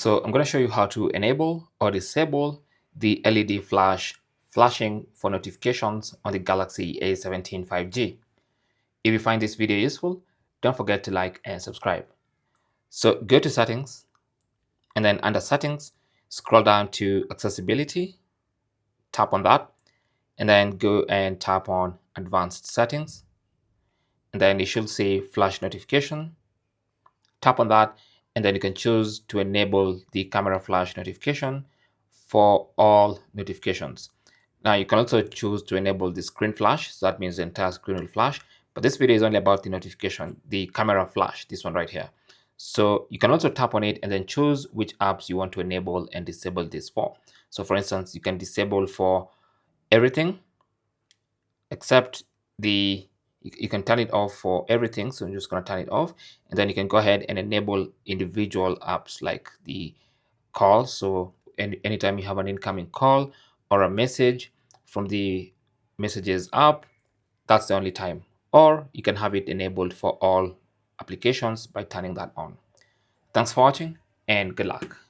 So I'm going to show you how to enable or disable the LED flashing for notifications on the Galaxy A17 5G. If you find this video useful, don't forget to like and subscribe. So go to settings, and then under settings, scroll down to accessibility, tap on that, and then go and tap on advanced settings. And then it should say flash notification. Tap on that, and then you can choose to enable the camera flash notification for all notifications. Now you can also choose to enable the screen flash, so that means the entire screen will flash. But this video is only about the notification, the camera flash, this one right here. So you can also tap on it and then choose which apps you want to enable and disable this for. So for instance, you can disable for everything except you can turn it off for everything. So I'm just going to turn it off, and then you can go ahead and enable individual apps like the call. So anytime you have an incoming call or a message from the messages app, that's the only time. Or you can have it enabled for all applications by turning that on. Thanks for watching and good luck.